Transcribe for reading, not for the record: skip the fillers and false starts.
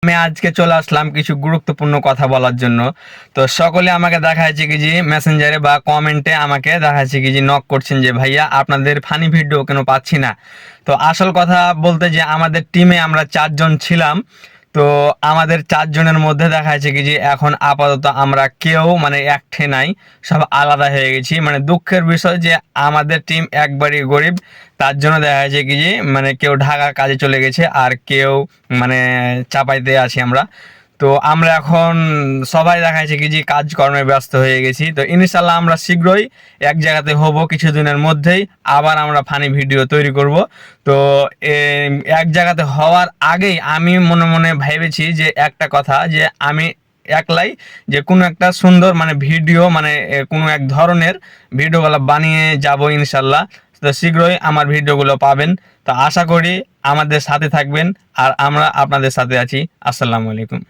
আমি আজকে চলে আসলাম কিছু গুরুত্বপূর্ণ কথা বলার জন্য। তো সকলে আমাকে দেখাচ্ছে কি যে মেসেঞ্জারে বা কমেন্টে আমাকে দেখাচ্ছে কি যে নক করছেন যে ভাইয়া আপনাদের ফানি ভিডিও কেন পাচ্ছি না। তো আসল কথা বলতে যে আমাদের টিমে আমরা 4 জন ছিলাম। তো আমাদের 4 জনের মধ্যে দেখা যাচ্ছে কি যে এখন আপাতত আমরা কেউ মানে একঠে নাই, সব আলাদা হয়ে গেছি। মানে দুঃখের বিষয় যে আমাদের টিম একবারই গরিব, তার জন্য দেখা যাচ্ছে কি যে মানে কেউ ঢাকা কাজে চলে গেছে আর কেউ মানে চাপাইতে আছি আমরা। তো আমরা এখন সবাই দেখা যাচ্ছে কি যে কাজকর্মে ব্যস্ত হয়ে গেছি। তো ইনশাল্লাহ আমরা শীঘ্রই এক জায়গাতে হব, কিছুদিনের মধ্যেই আবার আমরা ফানি ভিডিও তৈরি করব। তো এক জায়গাতে হওয়ার আগেই আমি মনে মনে ভেবেছি যে একটা কথা, যে আমি একলাই যে কোনো একটা সুন্দর মানে ভিডিও মানে কোনো এক ধরনের ভিডিওগুলো বানিয়ে যাব ইনশাল্লাহ। তো শীঘ্রই আমার ভিডিওগুলো পাবেন। তো আশা করি আমাদের সাথে থাকবেন, আর আমরা আপনাদের সাথে আছি। আসসালামু আলাইকুম।